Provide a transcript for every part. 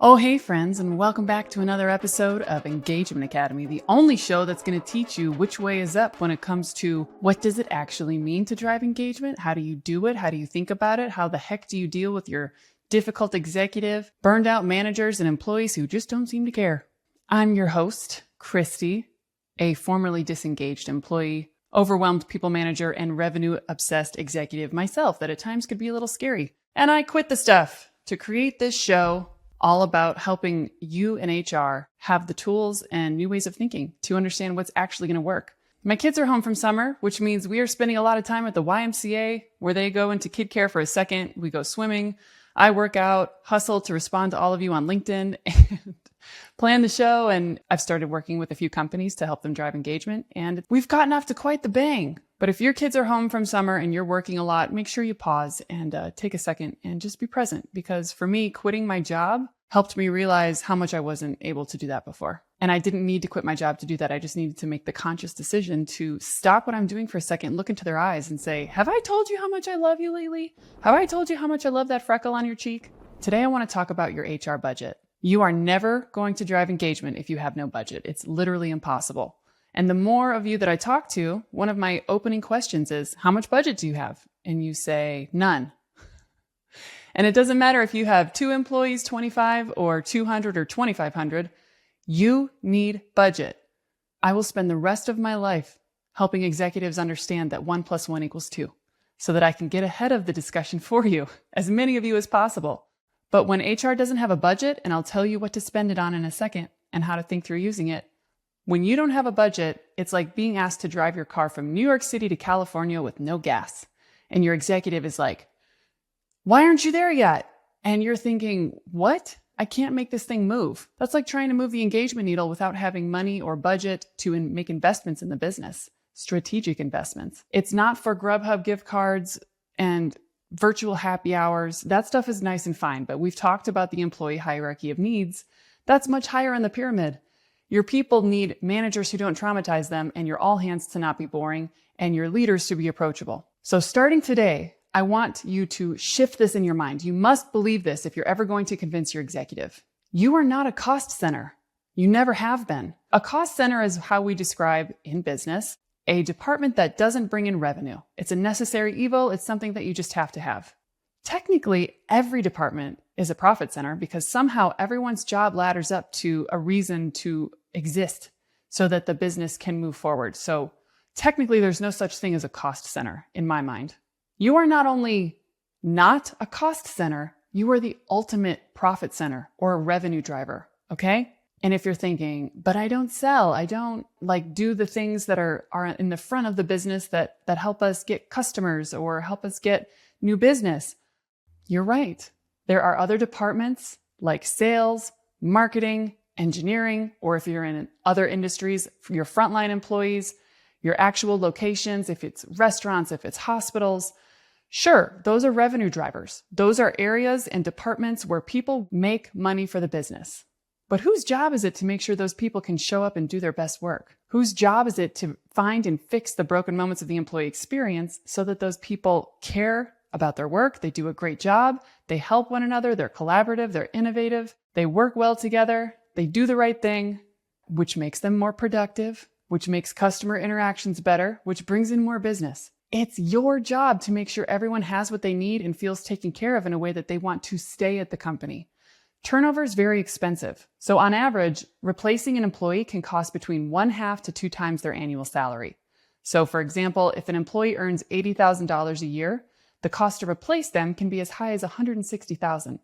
Oh, hey friends, and welcome back to another episode of Engagement Academy, the only show that's going to teach you which way is up when it comes to what does it actually mean to drive engagement? How do you do it? How do you think about it? How the heck do you deal with your difficult executive, burned out managers, and employees who just don't seem to care? I'm your host, Christie, a formerly disengaged employee, overwhelmed people manager, and revenue-obsessed executive myself that at times could be a little scary. And I quit the stuff to create this show all about helping you and HR have the tools and new ways of thinking to understand what's actually going to work. My kids are home from summer, which means we are spending a lot of time at the YMCA where they go into kid care for a second. We go swimming. I work out, hustle to respond to all of you on LinkedIn and plan the show. And I've started working with a few companies to help them drive engagement. And we've gotten off to quite the bang. But if your kids are home from summer and you're working a lot, make sure you pause and take a second and just be present. Because for me, quitting my job helped me realize how much I wasn't able to do that before. And I didn't need to quit my job to do that. I just needed to make the conscious decision to stop what I'm doing for a second, look into their eyes and say, have I told you how much I love you lately? Have I told you how much I love that freckle on your cheek? Today, I want to talk about your HR budget. You are never going to drive engagement if you have no budget. It's literally impossible. And the more of you that I talk to, one of my opening questions is, how much budget do you have? And you say, none. And it doesn't matter if you have 2 employees, 25 or 200 or 2,500, you need budget. I will spend the rest of my life helping executives understand that 1 + 1 = 2 so that I can get ahead of the discussion for you, as many of you as possible. But when HR doesn't have a budget, and I'll tell you what to spend it on in a second and how to think through using it, when you don't have a budget, it's like being asked to drive your car from New York City to California with no gas. And your executive is like, why aren't you there yet? And you're thinking, what? I can't make this thing move. That's like trying to move the engagement needle without having money or budget to make investments in the business, strategic investments. It's not for Grubhub gift cards and virtual happy hours. That stuff is nice and fine, but we've talked about the employee hierarchy of needs. That's much higher in the pyramid. Your people need managers who don't traumatize them, and your all hands to not be boring, and your leaders to be approachable. So starting today, I want you to shift this in your mind. You must believe this if you're ever going to convince your executive. You are not a cost center. You never have been. A cost center is how we describe in business a department that doesn't bring in revenue. It's a necessary evil. It's something that you just have to have. Technically, every department is a profit center because somehow everyone's job ladders up to a reason to exist so that the business can move forward. So technically, there's no such thing as a cost center in my mind. You are not only not a cost center, you are the ultimate profit center or a revenue driver, okay? And if you're thinking, but I don't sell, I don't do the things that are in the front of the business that help us get customers or help us get new business, you're right. There are other departments like sales, marketing, engineering, or if you're in other industries, your frontline employees, your actual locations, if it's restaurants, if it's hospitals. Sure, those are revenue drivers. Those are areas and departments where people make money for the business. But whose job is it to make sure those people can show up and do their best work? Whose job is it to find and fix the broken moments of the employee experience so that those people care about their work, they do a great job, they help one another, they're collaborative, they're innovative, they work well together, they do the right thing, which makes them more productive, which makes customer interactions better, which brings in more business. It's your job to make sure everyone has what they need and feels taken care of in a way that they want to stay at the company. Turnover is very expensive. So on average, replacing an employee can cost between 1/2 to 2 times their annual salary. So for example, if an employee earns $80,000 a year, the cost to replace them can be as high as $160,000.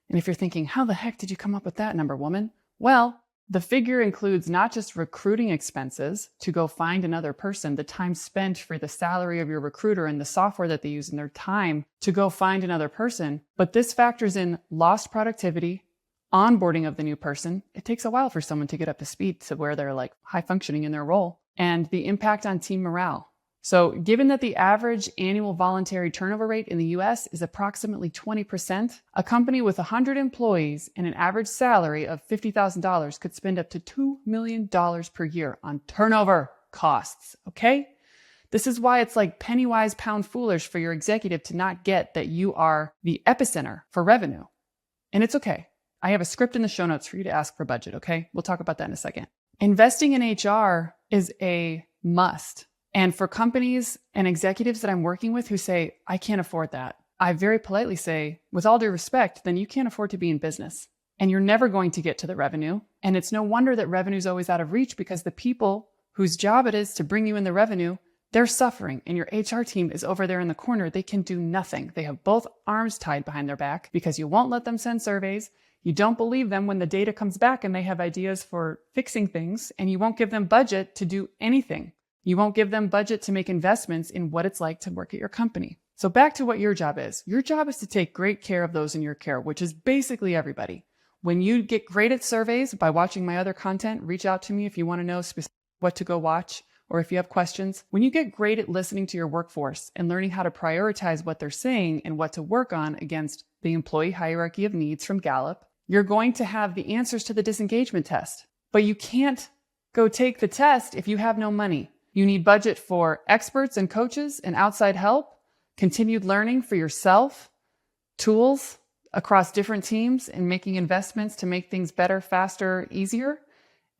And if you're thinking, how the heck did you come up with that number, woman? Well, the figure includes not just recruiting expenses to go find another person, the time spent for the salary of your recruiter and the software that they use in their time to go find another person, but this factors in lost productivity, onboarding of the new person. It takes a while for someone to get up to speed to where they're high functioning in their role, and the impact on team morale. So given that the average annual voluntary turnover rate in the US is approximately 20%, a company with 100 employees and an average salary of $50,000 could spend up to $2 million per year on turnover costs, okay? This is why it's like penny wise, pound foolish for your executive to not get that you are the epicenter for revenue. And it's okay. I have a script in the show notes for you to ask for budget, okay? We'll talk about that in a second. Investing in HR is a must. And for companies and executives that I'm working with who say, I can't afford that, I very politely say, with all due respect, then you can't afford to be in business. And you're never going to get to the revenue. And it's no wonder that revenue is always out of reach, because the people whose job it is to bring you in the revenue, they're suffering. And your HR team is over there in the corner. They can do nothing. They have both arms tied behind their back because you won't let them send surveys. You don't believe them when the data comes back and they have ideas for fixing things, and you won't give them budget to do anything. You won't give them budget to make investments in what it's like to work at your company. So back to what your job is. Your job is to take great care of those in your care, which is basically everybody. When you get great at surveys by watching my other content, reach out to me if you want to know what to go watch or if you have questions. When you get great at listening to your workforce and learning how to prioritize what they're saying and what to work on against the employee hierarchy of needs from Gallup, you're going to have the answers to the disengagement test. But you can't go take the test if you have no money. You need budget for experts and coaches and outside help, continued learning for yourself, tools across different teams and making investments to make things better, faster, easier,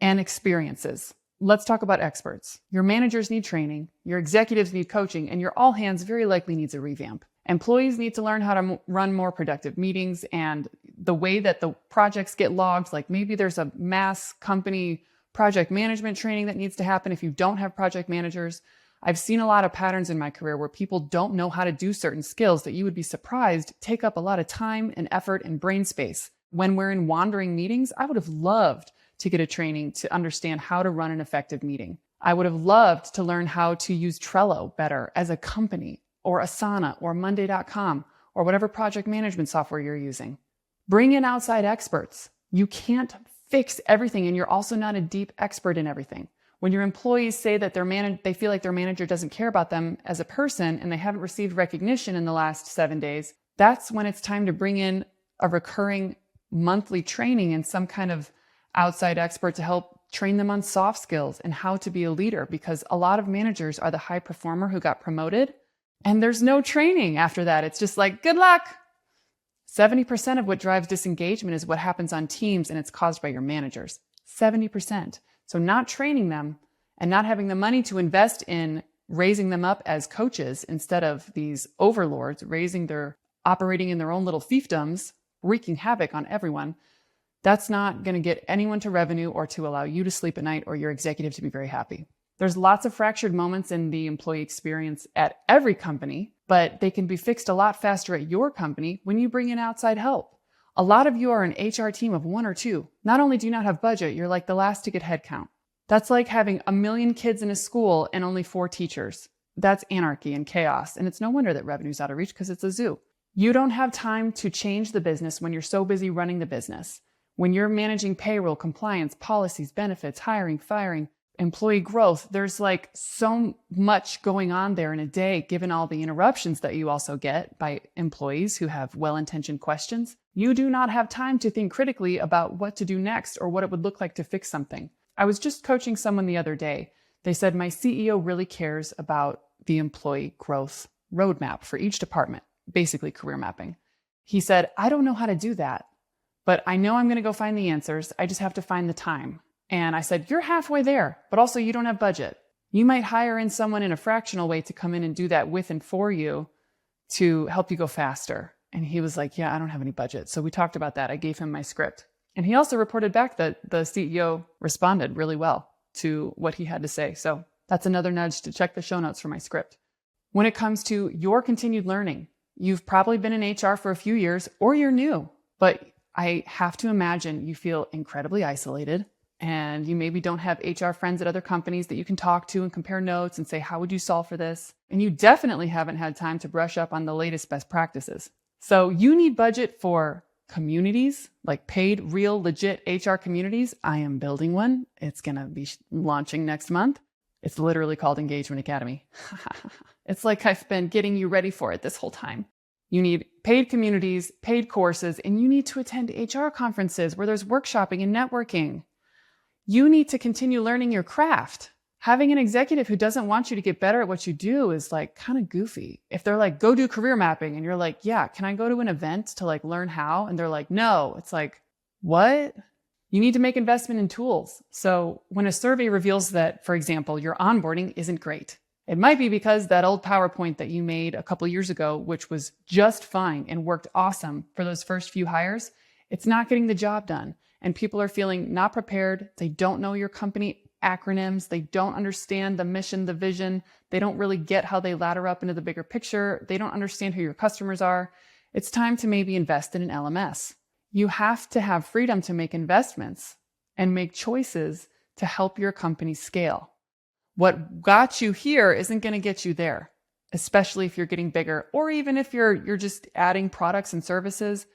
and experiences. Let's talk about experts. Your managers need training, your executives need coaching, and your all hands very likely needs a revamp. Employees need to learn how to run more productive meetings and the way that the projects get logged. Like maybe there's a mass company project management training that needs to happen if you don't have project managers. I've seen a lot of patterns in my career where people don't know how to do certain skills that you would be surprised take up a lot of time and effort and brain space. When we're in wandering meetings, I would have loved to get a training to understand how to run an effective meeting. I would have loved to learn how to use Trello better as a company, or Asana or Monday.com or whatever project management software you're using. Bring in outside experts. You can't fix everything, and you're also not a deep expert in everything. When your employees say that they feel like their manager doesn't care about them as a person and they haven't received recognition in the last 7 days, that's when it's time to bring in a recurring monthly training and some kind of outside expert to help train them on soft skills and how to be a leader, because a lot of managers are the high performer who got promoted and there's no training after that. It's just like, good luck. 70% of what drives disengagement is what happens on teams, and it's caused by your managers. 70%. So not training them and not having the money to invest in raising them up as coaches instead of these overlords operating in their own little fiefdoms, wreaking havoc on everyone, that's not going to get anyone to revenue or to allow you to sleep at night or your executive to be very happy. There's lots of fractured moments in the employee experience at every company, but they can be fixed a lot faster at your company when you bring in outside help. A lot of you are an HR team of 1 or 2. Not only do you not have budget, you're like the last to get headcount. That's like having 1 million kids in a school and only 4 teachers. That's anarchy and chaos. And it's no wonder that revenue's out of reach, because it's a zoo. You don't have time to change the business when you're so busy running the business. When you're managing payroll, compliance, policies, benefits, hiring, firing, employee growth, there's like so much going on there in a day, given all the interruptions that you also get by employees who have well-intentioned questions. You do not have time to think critically about what to do next or what it would look like to fix something. I was just coaching someone the other day. They said, my CEO really cares about the employee growth roadmap for each department, basically career mapping. He said, I don't know how to do that, but I know I'm going to go find the answers. I just have to find the time. And I said, you're halfway there, but also you don't have budget. You might hire in someone in a fractional way to come in and do that with and for you to help you go faster. And he was like, yeah, I don't have any budget. So we talked about that. I gave him my script. And he also reported back that the CEO responded really well to what he had to say. So that's another nudge to check the show notes for my script. When it comes to your continued learning, you've probably been in HR for a few years or you're new, but I have to imagine you feel incredibly isolated. And you maybe don't have HR friends at other companies that you can talk to and compare notes and say, how would you solve for this? And you definitely haven't had time to brush up on the latest best practices. So you need budget for communities, like paid, real, legit HR communities. I am building one. It's going to be launching next month. It's literally called Engagement Academy. It's like I've been getting you ready for it this whole time. You need paid communities, paid courses, and you need to attend HR conferences where there's workshopping and networking. You need to continue learning your craft. Having an executive who doesn't want you to get better at what you do is like kind of goofy. If they're like, go do career mapping, and you're like, yeah, can I go to an event to like learn how? And they're like, no. It's like, What? You need to make investment in tools. So when a survey reveals that, for example, your onboarding isn't great, it might be because that old PowerPoint that you made a couple years ago, which was just fine and worked awesome for those first few hires, it's not getting the job done. And people are feeling not prepared. They don't know your company acronyms. They don't understand the mission, the vision. They don't really get how they ladder up into the bigger picture. They don't understand who your customers are. It's time to maybe invest in an LMS. You have to have freedom to make investments and make choices to help your company scale. What got you here isn't going to get you there, especially if you're getting bigger, or even if you're just adding products and services.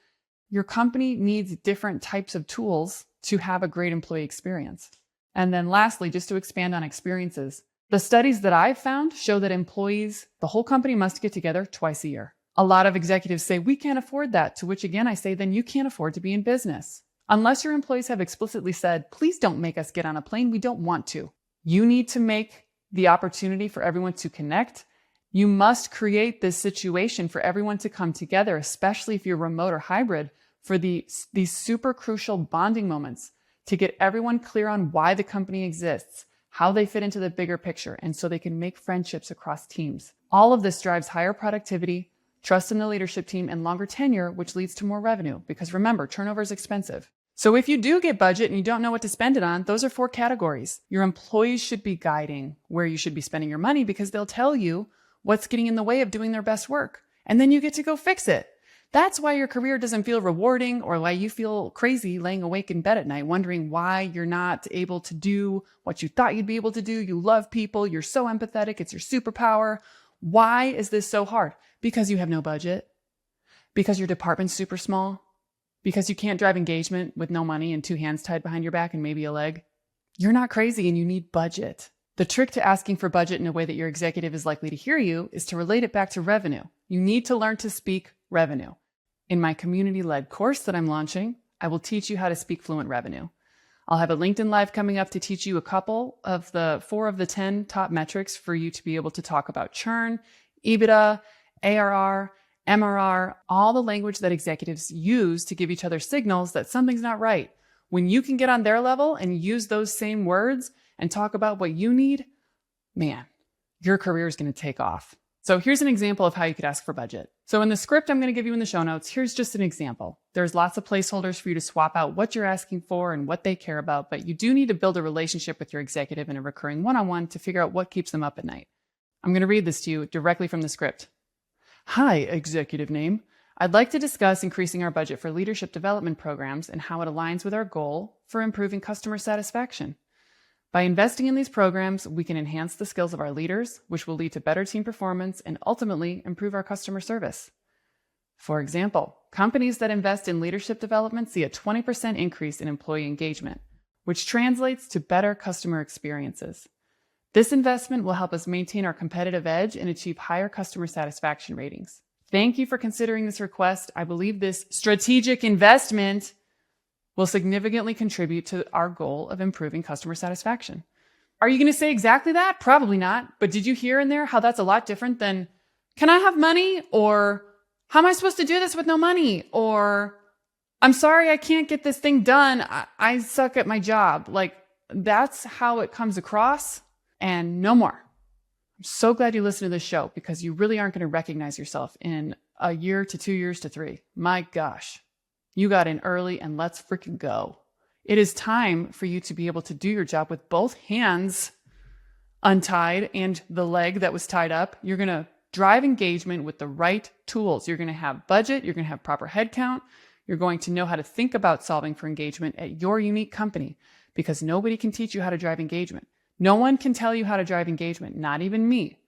Your company needs different types of tools to have a great employee experience. And then lastly, just to expand on experiences, the studies that I've found show that employees, the whole company must get together twice a year. A lot of executives say, we can't afford that, to which again, I say, then you can't afford to be in business. Unless your employees have explicitly said, please don't make us get on a plane, we don't want to. You need to make the opportunity for everyone to connect. You must create this situation for everyone to come together, especially if you're remote or hybrid, for these super crucial bonding moments to get everyone clear on why the company exists, how they fit into the bigger picture, and so they can make friendships across teams. All of this drives higher productivity, trust in the leadership team, and longer tenure, which leads to more revenue. Because remember, turnover is expensive. So if you do get budget and you don't know what to spend it on, those are 4 categories. Your employees should be guiding where you should be spending your money because they'll tell you what's getting in the way of doing their best work. And then you get to go fix it. That's why your career doesn't feel rewarding, or why you feel crazy laying awake in bed at night, wondering why you're not able to do what you thought you'd be able to do. You love people. You're so empathetic. It's your superpower. Why is this so hard? Because you have no budget. Because your department's super small. Because you can't drive engagement with no money and 2 hands tied behind your back and maybe a leg. You're not crazy and you need budget. The trick to asking for budget in a way that your executive is likely to hear you is to relate it back to revenue. You need to learn to speak revenue. In my community-led course that I'm launching, I will teach you how to speak fluent revenue. I'll have a LinkedIn Live coming up to teach you a couple of the 4 of the 10 top metrics for you to be able to talk about churn, EBITDA, ARR, MRR, all the language that executives use to give each other signals that something's not right. When you can get on their level and use those same words and talk about what you need, man, your career is going to take off. So here's an example of how you could ask for budget. So in the script I'm going to give you in the show notes, here's just an example. There's lots of placeholders for you to swap out what you're asking for and what they care about, but you do need to build a relationship with your executive in a recurring one-on-one to figure out what keeps them up at night. I'm going to read this to you directly from the script. Hi, executive name. I'd like to discuss increasing our budget for leadership development programs and how it aligns with our goal for improving customer satisfaction. By investing in these programs, we can enhance the skills of our leaders, which will lead to better team performance and ultimately improve our customer service. For example, companies that invest in leadership development see a 20% increase in employee engagement, which translates to better customer experiences. This investment will help us maintain our competitive edge and achieve higher customer satisfaction ratings. Thank you for considering this request. I believe this strategic investment will significantly contribute to our goal of improving customer satisfaction. Are you going to say exactly that? Probably not. But did you hear in there how that's a lot different than, can I have money? Or how am I supposed to do this with no money? Or I'm sorry, I can't get this thing done. I suck at my job. Like, that's how it comes across, and no more. I'm so glad you listened to this show because you really aren't going to recognize yourself in a year to 2 years to 3. My gosh. You got in early and let's freaking go. It is time for you to be able to do your job with both hands untied and the leg that was tied up. You're going to drive engagement with the right tools. You're going to have budget. You're going to have proper headcount. You're going to know how to think about solving for engagement at your unique company because nobody can teach you how to drive engagement. No one can tell you how to drive engagement, not even me.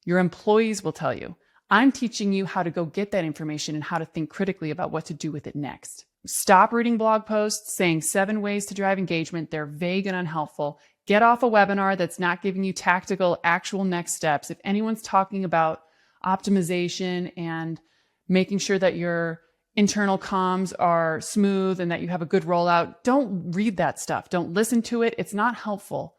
Your employees will tell you. I'm teaching you how to go get that information and how to think critically about what to do with it next. Stop reading blog posts saying 7 ways to drive engagement. They're vague and unhelpful. Get off a webinar that's not giving you tactical, actual next steps. If anyone's talking about optimization and making sure that your internal comms are smooth and that you have a good rollout, don't read that stuff. Don't listen to it. It's not helpful.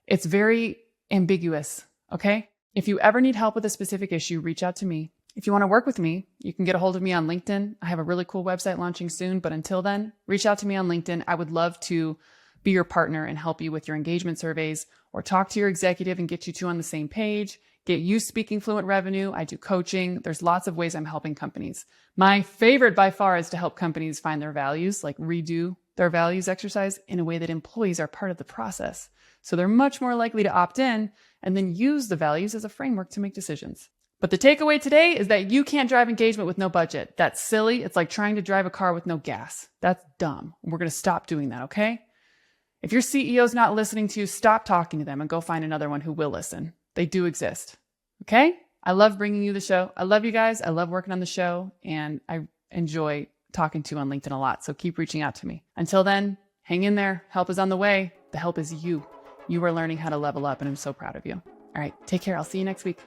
It's very ambiguous, okay? If you ever need help with a specific issue, reach out to me. If you want to work with me, you can get a hold of me on LinkedIn. I have a really cool website launching soon, but until then, reach out to me on LinkedIn. I would love to be your partner and help you with your engagement surveys, or talk to your executive and get you two on the same page, get you speaking fluent revenue. I do coaching. There's lots of ways I'm helping companies. My favorite by far is to help companies find their values, like redo their values exercise in a way that employees are part of the process. So they're much more likely to opt in and then use the values as a framework to make decisions. But the takeaway today is that you can't drive engagement with no budget. That's silly. It's like trying to drive a car with no gas. That's dumb. We're going to stop doing that, okay? If your CEO's not listening to you, stop talking to them and go find another one who will listen. They do exist, okay? I love bringing you the show. I love you guys. I love working on the show, and I enjoy talking to you on LinkedIn a lot. So keep reaching out to me. Until then, hang in there. Help is on the way. The help is you. You are learning how to level up, and I'm so proud of you. All right, take care. I'll see you next week.